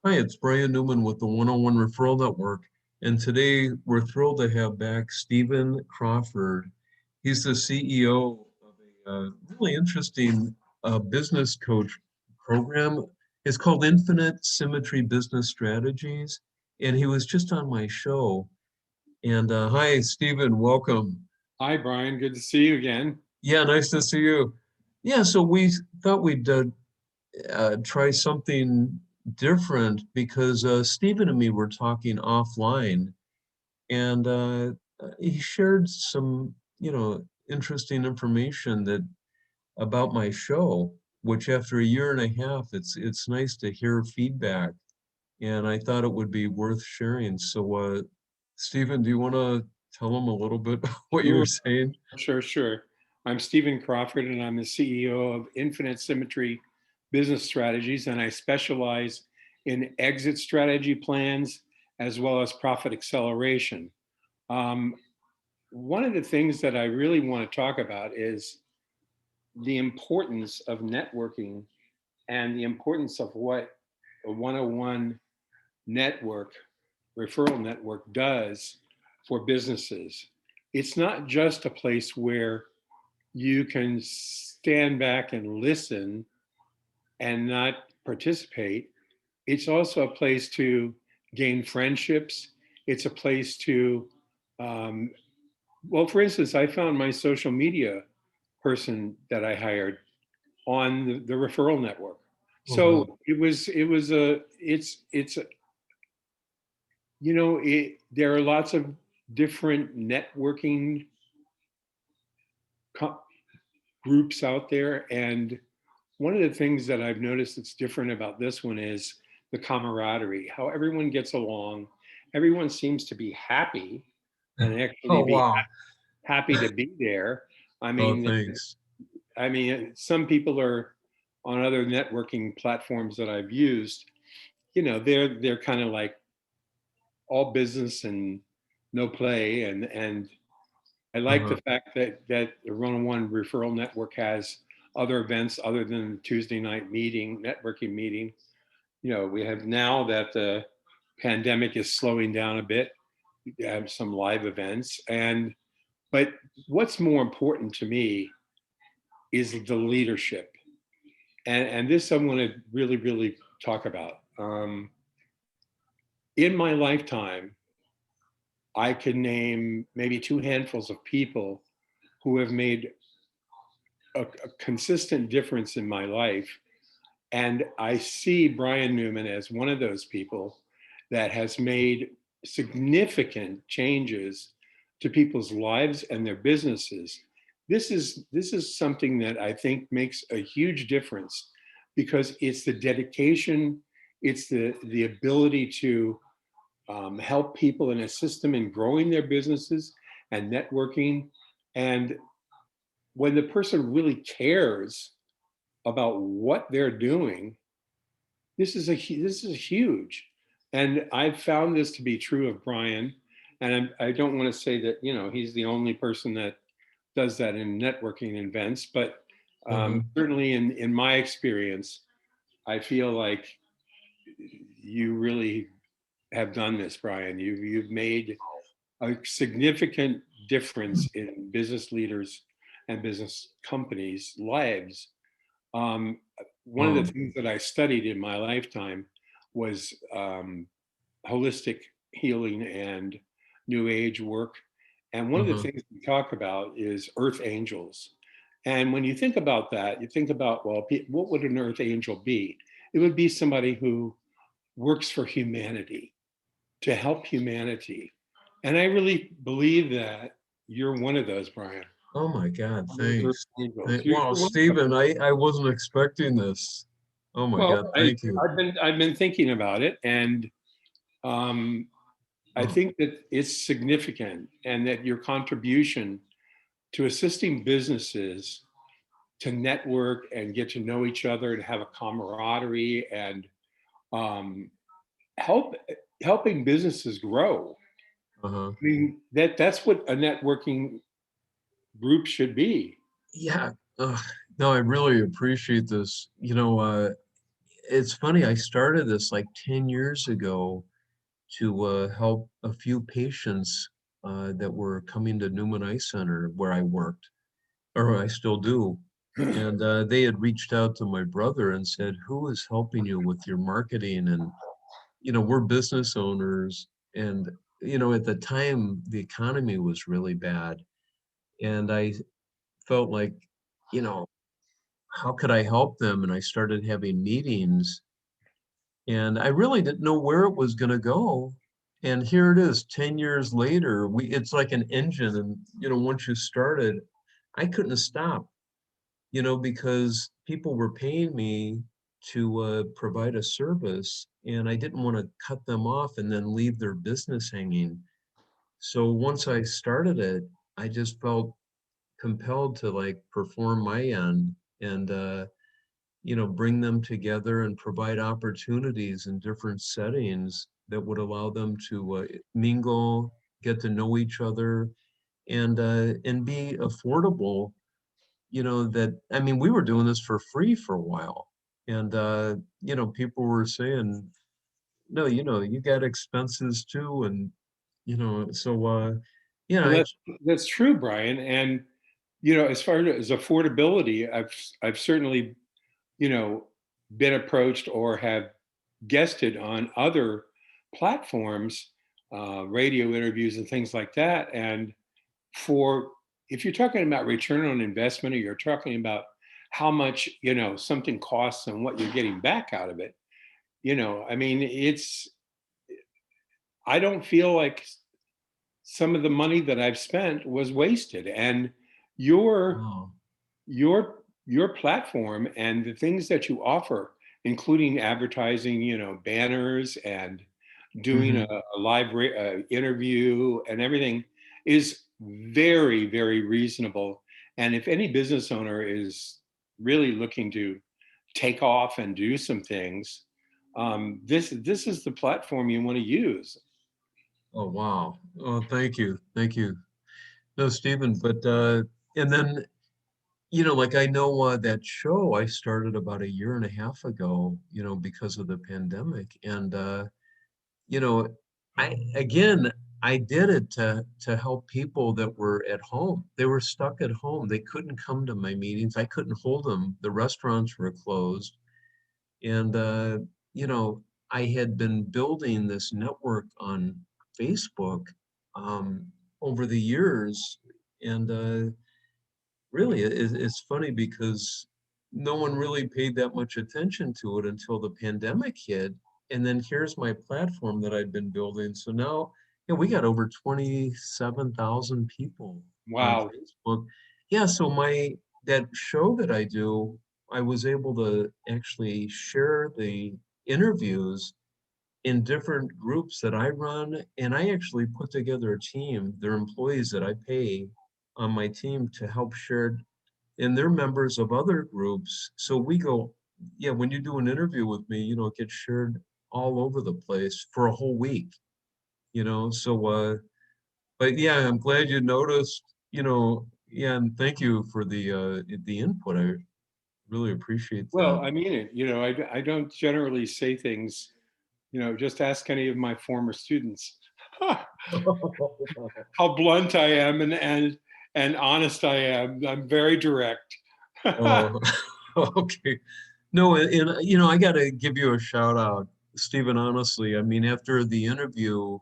Hi, it's Brian Newman with the 101 Referral Network. And today we're thrilled to have back Stephen Crawford. He's the CEO of a really interesting business coach program. It's called Infinite Symmetry Business Strategies. And he was just on my show. And hi, Stephen, welcome. Hi, Brian. Good to see you again. Yeah, nice to see you. Yeah, so we thought we'd try something different because Stephen and me were talking offline, and he shared some, interesting information that about my show. Which after a year and a half, it's nice to hear feedback, and I thought it would be worth sharing. So, Stephen, do you want to tell them a little bit what you were Sure, saying? sure. I'm Stephen Crawford, and I'm the CEO of Infinite Symmetry Business Strategies, and I specialize in exit strategy plans as well as profit acceleration. Um, One of the things that I really want to talk about is the importance of networking and the importance of what a 101 network, referral network does for businesses. It's not just a place where you can stand back and listen and not participate. It's also a place to gain friendships. It's a place to, um, well, for instance, I found my social media person that I hired on the referral network. Oh, wow. So it's a, there are lots of different networking co- groups out there. And one of the things that I've noticed that's different about this one is the camaraderie, how everyone gets along. Everyone seems to be happy and Oh, actually be wow. happy to be there. I Oh, mean, thanks. some people are on other networking platforms that I've used. They're kind of like all business and no play, and I like the Uh-huh. fact that the One Referral Network has other events other than the Tuesday night meeting, networking meeting. We have, now that the pandemic is slowing down a bit, we have some live events. But what's more important to me is the leadership. And this I want to really talk about. In my lifetime, I can name maybe two handfuls of people who have made a consistent difference in my life. And I see Brian Newman as one of those people that has made significant changes to people's lives and their businesses. This is something that I think makes a huge difference because it's the dedication, it's the ability to help people and assist them in growing their businesses and networking. And when the person really cares about what they're doing, this is huge. And I've found this to be true of Brian. And I don't want to say that he's the only person that does that in networking events, but Uh-huh. certainly in my experience, I feel like you really have done this, Brian. You've made a significant difference in business leaders and business companies' lives. Um, One of the Oh, things that I studied in my lifetime was holistic healing and new age work. And one of the uh-huh. things we talk about is earth angels. And when you think about that, you think about, well, what would an earth angel be? It would be somebody who works for humanity, to help humanity. And I really believe that you're one of those, Brian. Oh my God, Earth thanks. angels. Wow, You're one of them. Stephen, I wasn't expecting this. Oh my Well, God, thank you. I've been thinking about it, and um, I Oh, think that it's significant, and that your contribution to assisting businesses to network and get to know each other and have a camaraderie and um, help helping businesses grow. uh-huh. I mean, that's what a networking group should be. Yeah, no, I really appreciate this. it's funny, I started this like 10 years ago to help a few patients that were coming to Newman Eye Center where I worked, or I still do. And they had reached out to my brother and said, who is helping you with your marketing? And, we're business owners. And, at the time, the economy was really bad. And I felt like, you know, how could I help them? And I started having meetings, and I really didn't know where it was going to go. And here it is, 10 years later. It's like an engine. And, once you started, I couldn't have stopped, because people were paying me to provide a service, and I didn't want to cut them off and then leave their business hanging. So once I started it, I just felt compelled to like perform my end and bring them together and provide opportunities in different settings that would allow them to mingle, get to know each other, and be affordable. That, I mean, we were doing this for free for a while, and people were saying, no, you got expenses too, and so yeah, Well, that's true, Brian. And as far as affordability, I've certainly been approached or have guested on other platforms, radio interviews and things like that. And for if you're talking about return on investment, or you're talking about how much something costs and what you're getting back out of it, I mean, I don't feel like some of the money that I've spent was wasted. And your wow. your platform and the things that you offer, including advertising, banners and doing Hmm. a live interview and everything, is very, very reasonable. And if any business owner is really looking to take off and do some things, this is the platform you want to use. Oh, wow. Oh, thank you. Thank you. No, Stephen, but and then, like I know that show I started about a year and a half ago, because of the pandemic. And you know, again, I did it to help people that were at home. They were stuck at home. They couldn't come to my meetings. I couldn't hold them. The restaurants were closed. And you know, I had been building this network on Facebook um, over the years, and really, it's funny because no one really paid that much attention to it until the pandemic hit. And then here's my platform that I'd been building. So now, we got over 27,000 people on Wow. Facebook. Yeah, so that show that I do, I was able to actually share the interviews in different groups that I run, and I actually put together a team. They're employees that I pay on my team to help share, and they're members of other groups. So we go, yeah, when you do an interview with me, it gets shared all over the place for a whole week, So, but yeah, I'm glad you noticed, yeah, and thank you for the input. I really appreciate Well, that. I mean it. I don't generally say things. Just ask any of my former students how blunt I am and honest I am. I'm very direct. Oh, okay. No, and I got to give you a shout out, Stephen, honestly. I mean, after the interview,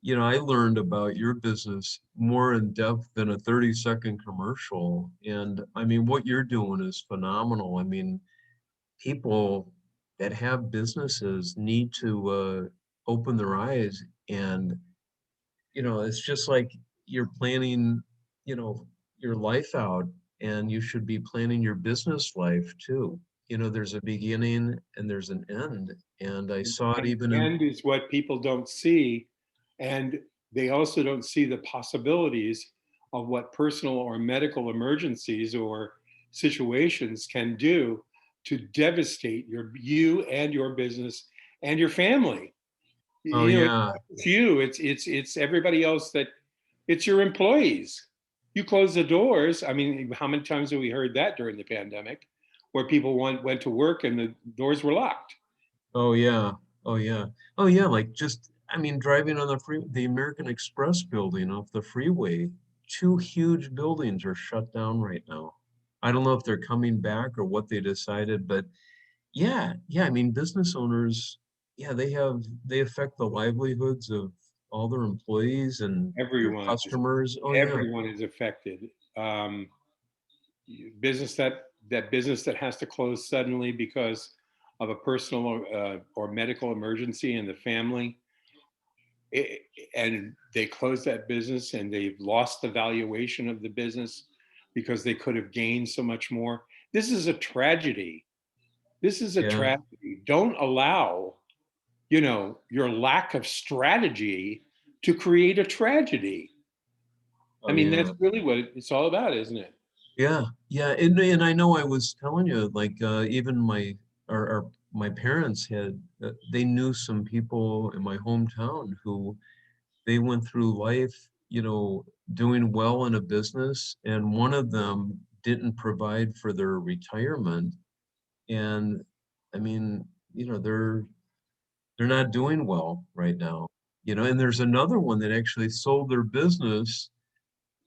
I learned about your business more in depth than a 30-second commercial. And I mean, what you're doing is phenomenal. I mean, people that have businesses need to open their eyes. And, it's just like you're planning, you know, your life out, and you should be planning your business life too. There's a beginning and there's an end. And I saw it And even the in, end is what people don't see. And they also don't see the possibilities of what personal or medical emergencies or situations can do to devastate you and your business and your family. oh, It's yeah. not just you, it's everybody else, that it's your employees. You close the doors. I mean, how many times have we heard that during the pandemic? where people went to work and the doors were locked. Oh yeah. Oh yeah. Oh yeah. Like just, I mean, driving on the American Express building off the freeway, two huge buildings are shut down right now. I don't know if they're coming back or what they decided, but yeah, yeah. I mean, business owners, yeah, they affect the livelihoods of all their employees and their Everyone is customers. Oh yeah. everyone is affected. Um, business that business that has to close suddenly because of a personal or medical emergency in the family, it, and they close that business and they've lost the valuation of the business because they could have gained so much more. This is a tragedy. This is a Yeah. tragedy. Don't allow, your lack of strategy to create a tragedy. I Oh mean, that's yeah. really what it's all about, isn't it? Yeah, yeah, and I know I was telling you, like even my parents had they knew some people in my hometown who they went through life, doing well in a business, and one of them didn't provide for their retirement, and I mean, they're not doing well right now, and there's another one that actually sold their business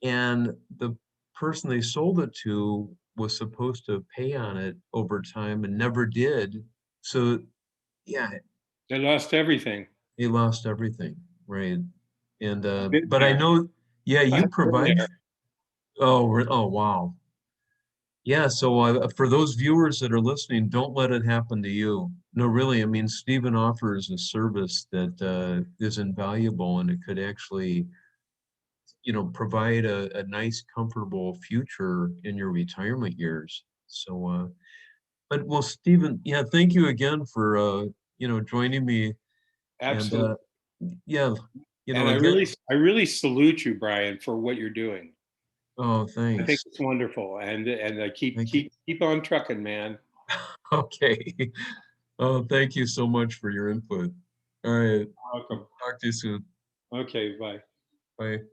and the person they sold it to was supposed to pay on it over time and never did. So yeah, They lost everything. they lost everything, right? And I've been but I there. know, yeah, you I've been provide. there. Oh wow, yeah. So for those viewers that are listening, don't let it happen to you. No, really. I mean, Stephen offers a service that is invaluable, and it could actually provide a nice, comfortable future in your retirement years. So, but well, Stephen, yeah, thank you again for joining me. And Absolutely. yeah, And again, I really salute you, Bryan, for what you're doing. oh, I think thanks. it's wonderful, and I keep Thank you. keep keep on trucking, man. Okay. Oh, thank you so much for your input. All right. Welcome. Talk to you soon. Okay, bye. Bye.